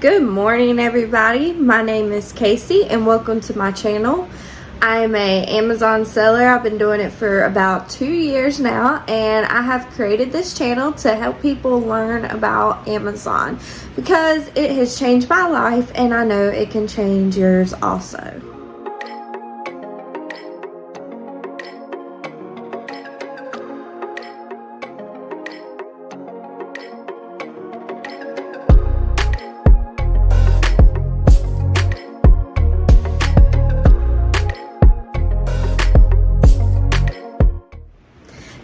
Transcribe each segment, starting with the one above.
Good morning, everybody. My name is Casey and welcome to my channel. I'm an Amazon seller. I've been doing it for about 2 years now, and I have created this channel to help people learn about Amazon because it has changed my life and I know it can change yours also.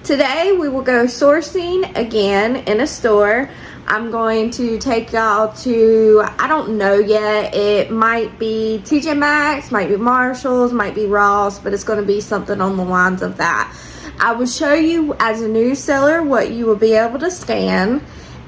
Today we will go sourcing again in a store. I'm going to take y'all to, I don't know yet, it might be TJ Maxx, might be Marshalls, might be Ross, but it's going to be something on the lines of that. I will show you as a new seller what you will be able to scan,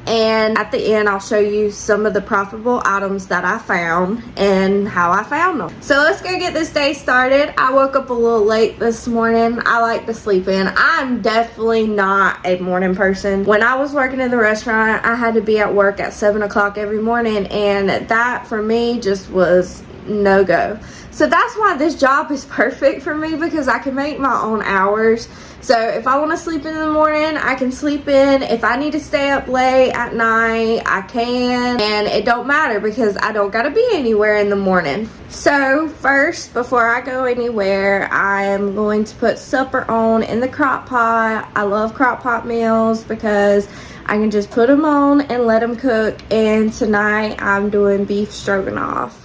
and at the end I'll show you some of the profitable items that I found and how I found them. So let's go get this day started. I woke up a little late this morning. I like to sleep in. I'm definitely not a morning person. When I was working in the restaurant, I had to be at work at 7 o'clock every morning, and that for me just was no go. So that's why this job is perfect for me, because I can make my own hours. So if I want to sleep in the morning, I can sleep in. If I need to stay up late at night, I can. And it don't matter because I don't got to be anywhere in the morning. So first, before I go anywhere, I am going to put supper on in the crock pot. I love crock pot meals because I can just put them on and let them cook. And tonight I'm doing beef stroganoff.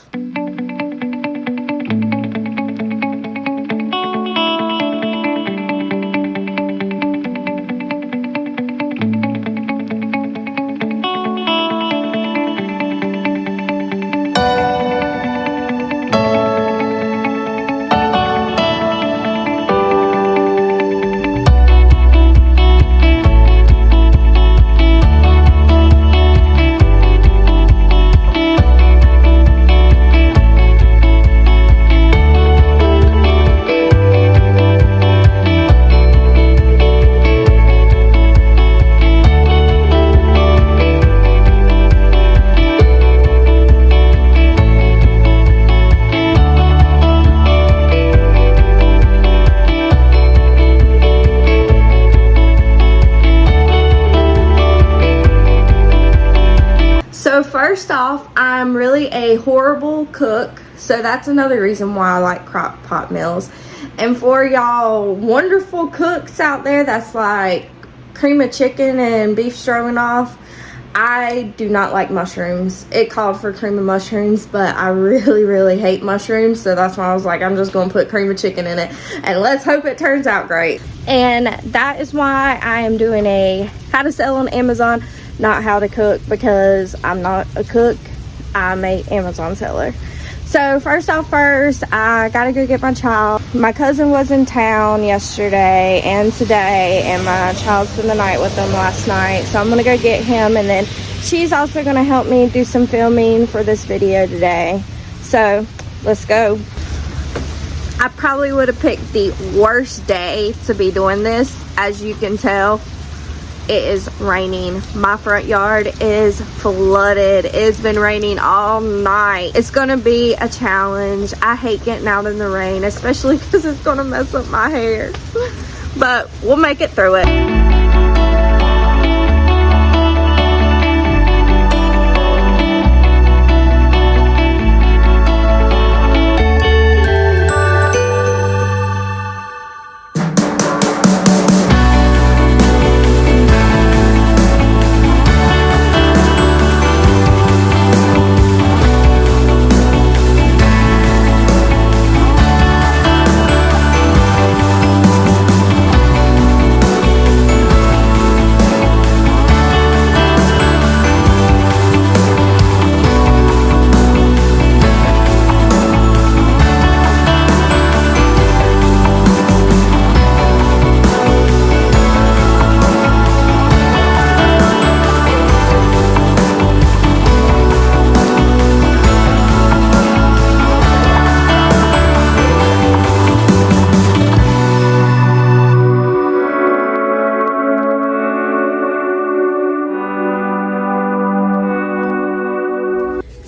So first off, I'm really a horrible cook, so that's another reason why I like crock pot meals. And for y'all wonderful cooks out there that's like cream of chicken and beef stroganoff, I do not like mushrooms. It called for cream of mushrooms, but I really hate mushrooms, so that's why I was like, I'm just going to put cream of chicken in it, and let's hope it turns out great. And that is why I am doing a how to sell on Amazon, not how to cook, because I'm not a cook. I'm a Amazon seller. So first, I gotta go get my child. My cousin was in town yesterday and today, and my child spent the night with them last night, so I'm gonna go get him, and then she's also gonna help me do some filming for this video today. So let's go. I probably would have picked the worst day to be doing this. As you can tell, it is raining. My front yard is flooded. It's been raining all night. It's gonna be a challenge. I hate getting out in the rain, especially because it's gonna mess up my hair. But we'll make it through it.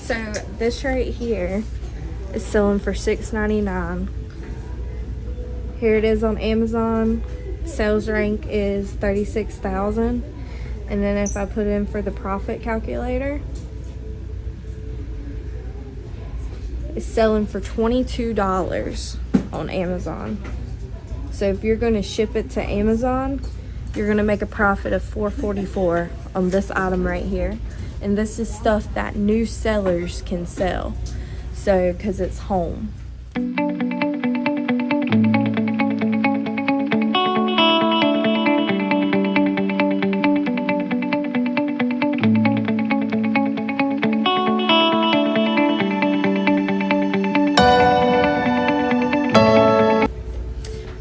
So this right here is selling for $6.99. Here it is on Amazon. Sales rank is 36,000. And then if I put in for the profit calculator, it's selling for $22 on Amazon. So if you're going to ship it to Amazon, you're going to make a profit of $4.44 on this item right here. And this is stuff that new sellers can sell. So, because it's home.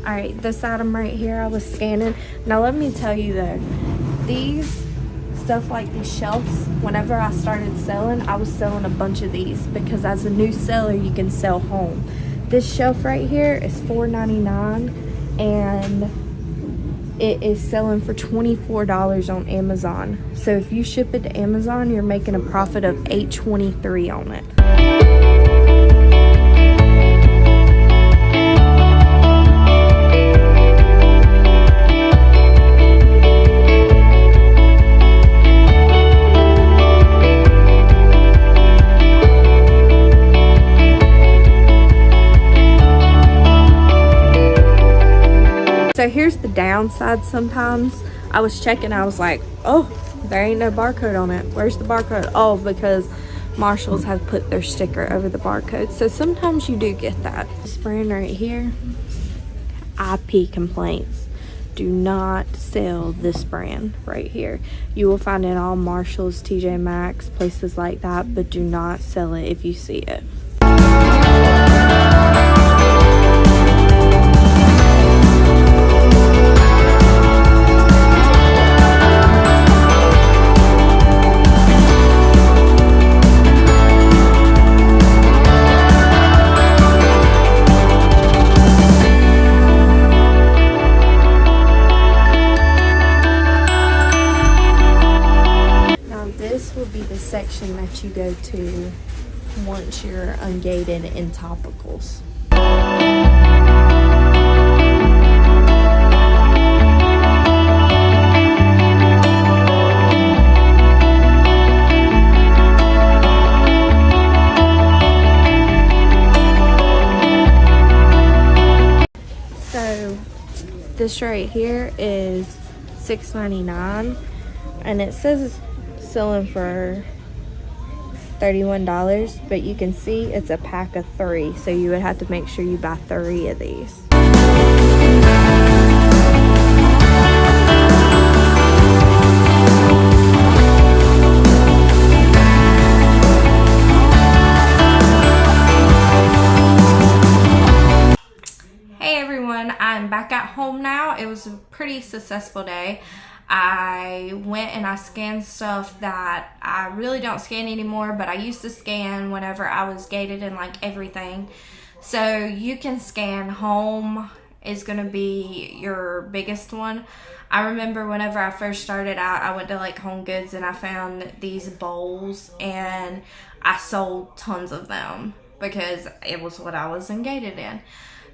Alright, this item right here I was scanning. Now let me tell you though, these stuff like these shelves, whenever I started selling, I was selling a bunch of these because as a new seller you can sell home. This shelf right here is $4.99 and it is selling for $24 on Amazon. So if you ship it to Amazon, you're making a profit of $8.23 on it. So here's the downside sometimes. I was checking, I was like, oh, there ain't no barcode on it. Where's the barcode? Oh, because Marshalls have put their sticker over the barcode. So sometimes you do get that. This brand right here, IP complaints. Do not sell this brand right here. You will find it all Marshalls, TJ Maxx, places like that, but do not sell it if you see it. Section that you go to once you're ungated in topicals. So this right here is $6.99 and it says it's selling for $31, but you can see it's a pack of 3, so you would have to make sure you buy 3 of these. Hey everyone, I'm back at home now. It was a pretty successful day. I went and I scanned stuff that I really don't scan anymore, but I used to scan whenever I was gated and like everything. So you can scan. Home is going to be your biggest one. I remember whenever I first started out, I went to like Home Goods and I found these bowls and I sold tons of them because it was what I was gated in.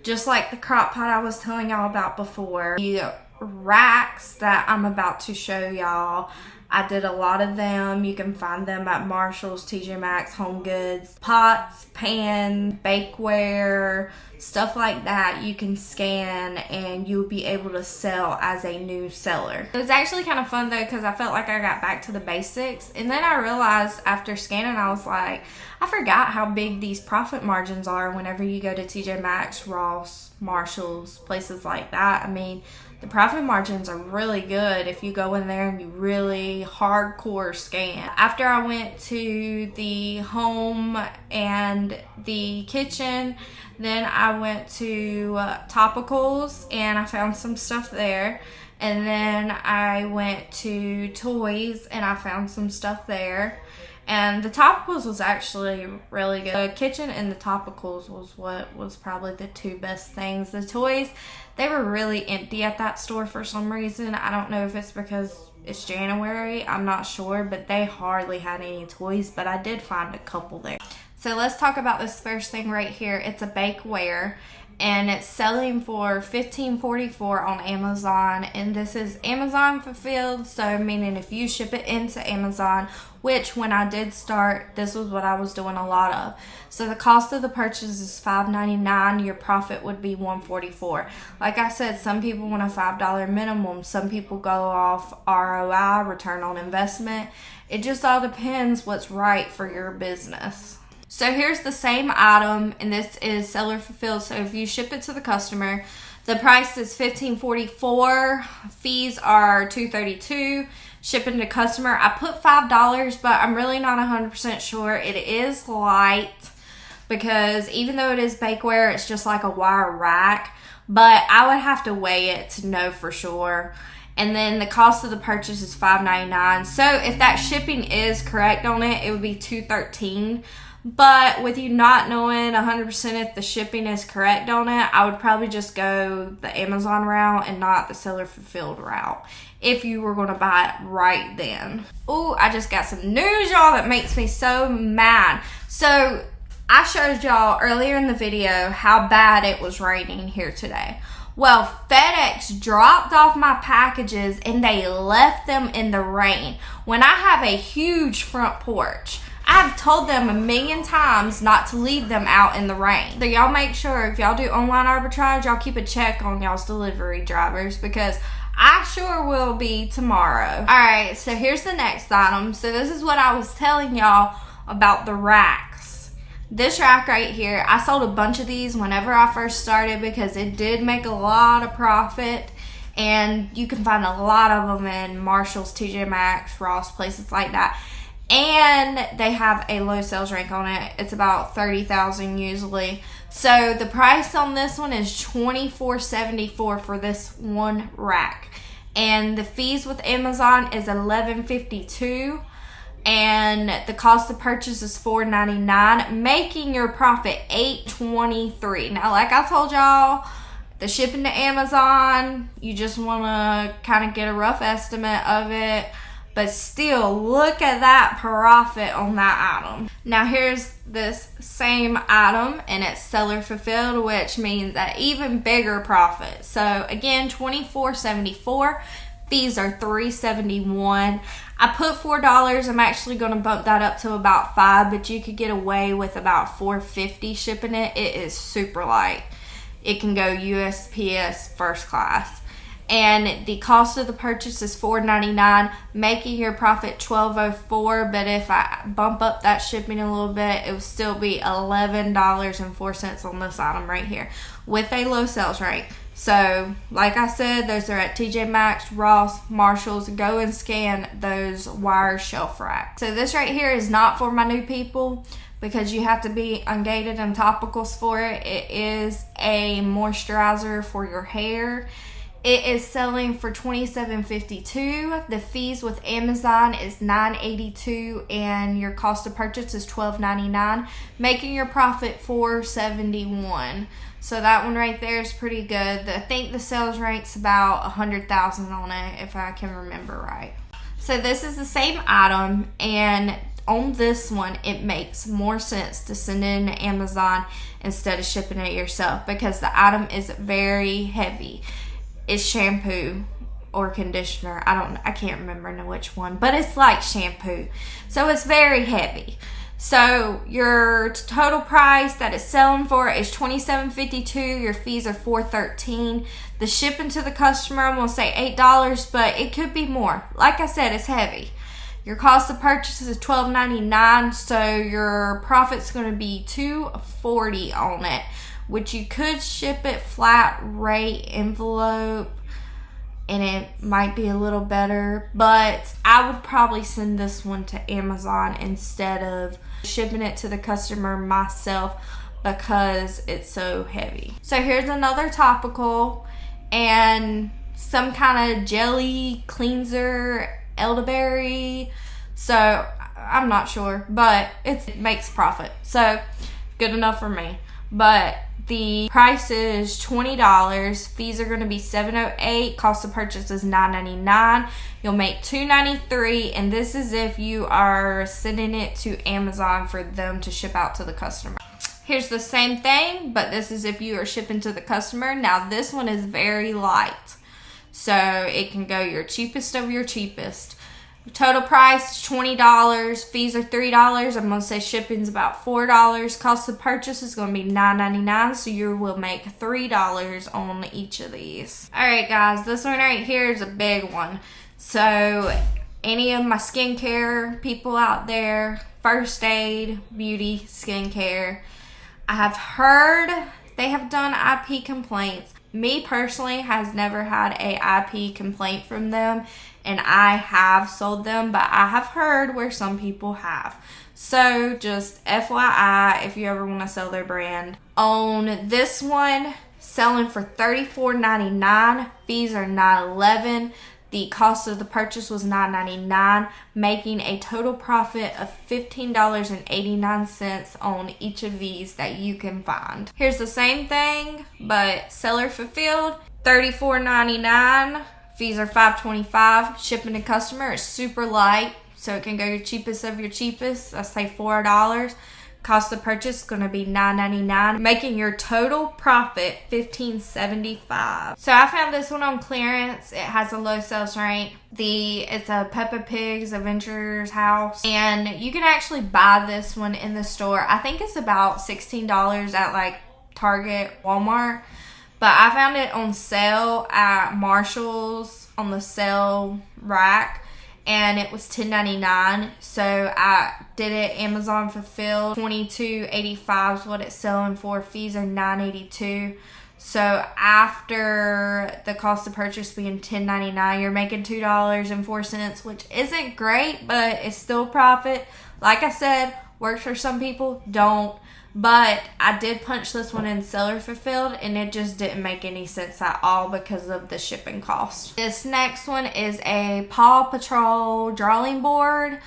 Just like the crock pot I was telling y'all about before. The racks that I'm about to show y'all, I did a lot of them. You can find them at Marshalls, TJ Maxx, Home Goods. Pots, pans, bakeware, stuff like that you can scan and you'll be able to sell as a new seller. It was actually kind of fun though because I felt like I got back to the basics, and then I realized after scanning I was like, I forgot how big these profit margins are whenever you go to TJ Maxx, Ross, Marshalls, places like that. I mean, the profit margins are really good if you go in there and you really hardcore scan. After I went to the home and the kitchen, then I went to topicals and I found some stuff there. And then I went to toys and I found some stuff there. And the topicals was actually really good. The kitchen and the topicals was what was probably the 2 best things. The toys, they were really empty at that store for some reason. I don't know if it's because it's January, I'm not sure, but they hardly had any toys, but I did find a couple there. So let's talk about this first thing right here. It's a bakeware, and it's selling for $15.44 on Amazon, and this is Amazon fulfilled, so meaning if you ship it into Amazon, which when I did start, this was what I was doing a lot of. So the cost of the purchase is $5.99. Your profit would be $1.44. Like I said, some people want a $5 minimum. Some people go off ROI, return on investment. It just all depends what's right for your business. So here's the same item, and this is seller fulfilled. So if you ship it to the customer, the price is $15.44. Fees are $2.32. Shipping to customer, I put $5, but I'm really not 100% sure. It is light because even though it is bakeware, it's just like a wire rack. But I would have to weigh it to know for sure. And then the cost of the purchase is $5.99. So if that shipping is correct on it, it would be $2.13. But with you not knowing 100% if the shipping is correct on it, I would probably just go the Amazon route and not the seller fulfilled route if you were going to buy it right then. Oh, I just got some news, y'all, that makes me so mad. So I showed y'all earlier in the video how bad it was raining here today. Well, FedEx dropped off my packages and they left them in the rain when I have a huge front porch. I've told them a million times not to leave them out in the rain. So y'all make sure if y'all do online arbitrage, y'all keep a check on y'all's delivery drivers because I sure will be tomorrow. Alright, so here's the next item. So this is what I was telling y'all about the racks. This rack right here, I sold a bunch of these whenever I first started because it did make a lot of profit. And you can find a lot of them in Marshall's, TJ Maxx, Ross, places like that. And they have a low sales rank on it. It's about $30,000 usually. So the price on this one is $24.74 for this one rack. And the fees with Amazon is $11.52. And the cost of purchase is $4.99, making your profit $8.23. Now, like I told y'all, the shipping to Amazon, you just want to kind of get a rough estimate of it. But still, look at that profit on that item. Now here's this same item and it's seller fulfilled, which means that even bigger profit. So again, $24.74. Fees are $3.71. I put $4. I'm actually going to bump that up to about $5, but you could get away with about $4.50 shipping it. It is super light. It can go USPS first class. And the cost of the purchase is $4.99, making your profit $12.04. But if I bump up that shipping a little bit, it will still be $11.04 on this item right here with a low sales rate. So, like I said, those are at TJ Maxx, Ross, Marshalls. Go and scan those wire shelf racks. So this right here is not for my new people because you have to be ungated and topicals for it. It is a moisturizer for your hair. It is selling for $27.52. The fees with Amazon is $9.82 and your cost of purchase is $12.99, making your profit $4.71. So that one right there is pretty good. I think the sales rank's about 100,000 on it if I can remember right. So this is the same item, and on this one it makes more sense to send it into Amazon instead of shipping it yourself because the item is very heavy. It's shampoo or conditioner. I can't remember which one, but it's like shampoo. So it's very heavy. So your total price that it's selling for is $27.52. Your fees are $4.13. The shipping to the customer, I'm going to say $8, but it could be more. Like I said, it's heavy. Your cost of purchase is $12.99, so your profit's going to be $2.40 on it, which you could ship it flat rate envelope and it might be a little better, but I would probably send this one to Amazon instead of shipping it to the customer myself because it's so heavy. So here's another topical and some kind of jelly cleanser, elderberry. So I'm not sure, but it makes profit. So good enough for me. But The price is $20. Fees are going to be $7.08. Cost of purchase is $9.99. You'll make $2.93, and this is if you are sending it to Amazon for them to ship out to the customer. Here's the same thing, but this is if you are shipping to the customer. Now this one is very light, so it can go your cheapest of your cheapest. Total price is $20. Fees are $3. I'm going to say shipping's about $4. Cost of purchase is going to be $9.99, so you will make $3 on each of these. Alright guys, this one right here is a big one. So any of my skincare people out there, first aid, beauty, skincare, I have heard they have done IP complaints. Me personally has never had a IP complaint from them, and I have sold them, but I have heard where some people have. So just FYI, if you ever want to sell their brand. On this one, selling for $34.99. Fees are $9.11. The cost of the purchase was $9.99, making a total profit of $15.89 on each of these that you can find. Here's the same thing, but seller fulfilled, $34.99. Fees are $5.25. Shipping to customer is super light, so it can go your cheapest of your cheapest. I say $4. Cost of purchase is going to be $9.99, making your total profit $15.75. So I found this one on clearance. It has a low sales rate. It's a Peppa Pig's Adventure's House, and you can actually buy this one in the store. I think it's about $16 at like Target, Walmart, but I found it on sale at Marshall's on the sale rack, and it was $10.99. So I did it Amazon fulfilled. $22.85 is what it's selling for. Fees are $9.82. So after the cost of purchase being $10.99, you're making $2.04, which isn't great, but it's still profit. Like I said, works for some people, don't. But I did punch this one in seller fulfilled, and it just didn't make any sense at all because of the shipping cost. This next one is a Paw Patrol drawing board.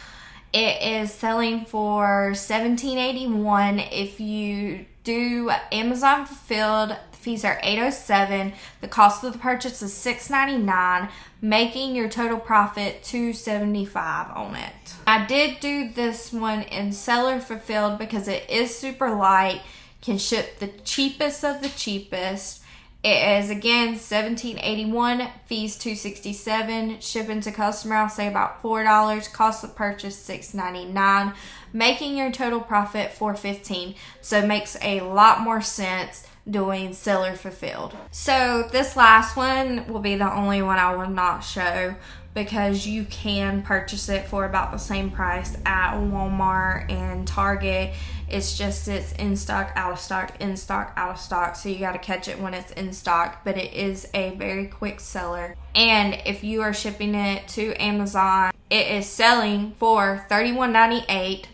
It is selling for $17.81. If you do Amazon fulfilled, the fees are $8.07. The cost of the purchase is $6.99, making your total profit $2.75 on it. I did do this one in seller fulfilled because it is super light, can ship the cheapest of the cheapest. It is again $17.81, fees $2.67, shipping to customer I'll say about $4, cost of purchase $6.99, making your total profit $4.15. So it makes a lot more sense doing seller fulfilled. So this last one will be the only one I will not show, because you can purchase it for about the same price at Walmart and Target. It's just it's in stock, out of stock, in stock, out of stock. So you got to catch it when it's in stock, but it is a very quick seller. And if you are shipping it to Amazon, it is selling for $31.98.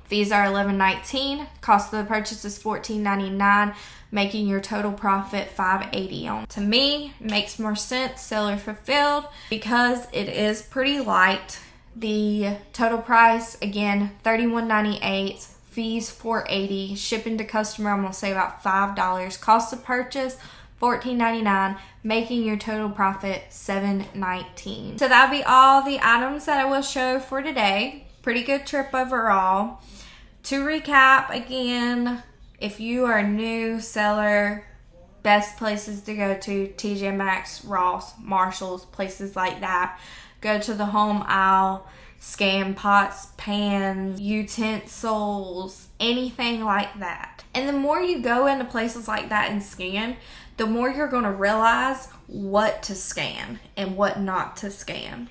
Fees are $11.19. Cost of the purchase is $14.99, making your total profit $5.80 on. To me, makes more sense seller fulfilled because it is pretty light. The total price, again, $31.98. Fees $4.80. Shipping to customer, I'm going to say about $5. Cost of purchase $14.99, making your total profit $7.19. So that'll be all the items that I will show for today. Pretty good trip overall. To recap again, if you are a new seller, best places to go to, TJ Maxx, Ross, Marshalls, places like that. Go to the home aisle, scan pots, pans, utensils, anything like that. And the more you go into places like that and scan, the more you're going to realize what to scan and what not to scan.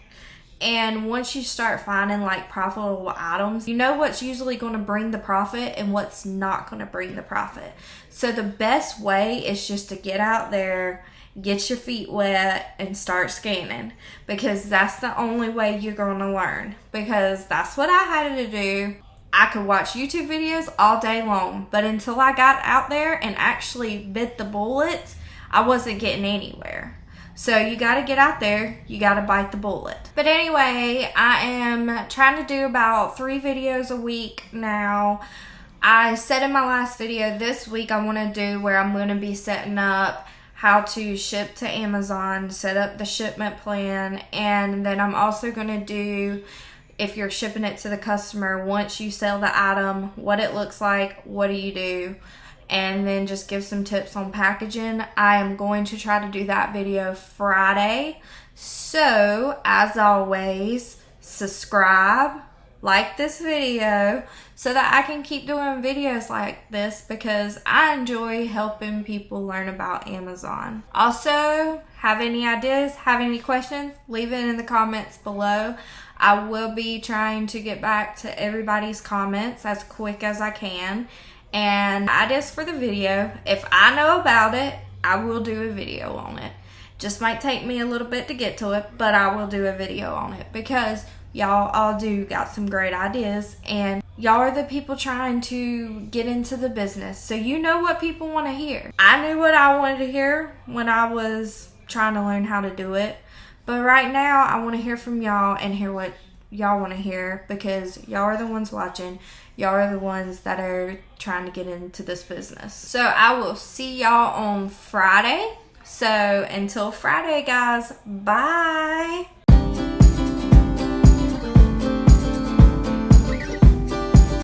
And once you start finding like profitable items, you know what's usually going to bring the profit and what's not going to bring the profit. So the best way is just to get out there, get your feet wet, and start scanning, because that's the only way you're going to learn. Because that's what I had to do. I could watch YouTube videos all day long, but until I got out there and actually bit the bullet, I wasn't getting anywhere. So you got to get out there, you got to bite the bullet. But anyway, I am trying to do about 3 videos a week now. I said in my last video, this week I want to do where I'm going to be setting up how to ship to Amazon, set up the shipment plan, and then I'm also going to do, if you're shipping it to the customer, once you sell the item, what it looks like, what do you do, and then just give some tips on packaging. I am going to try to do that video Friday. So, as always, subscribe, like this video so that I can keep doing videos like this because I enjoy helping people learn about Amazon. Also, have any ideas, have any questions, leave it in the comments below. I will be trying to get back to everybody's comments as quick as I can. And ideas for the video, if I know about it, I will do a video on it. Just might take me a little bit to get to it, but I will do a video on it because y'all all do got some great ideas, and y'all are the people trying to get into the business. So you know what people want to hear. I knew what I wanted to hear when I was trying to learn how to do it. But right now, I want to hear from y'all and hear what y'all want to hear because y'all are the ones watching. Y'all are the ones that are trying to get into this business. So I will see y'all on Friday. So until Friday, guys, bye.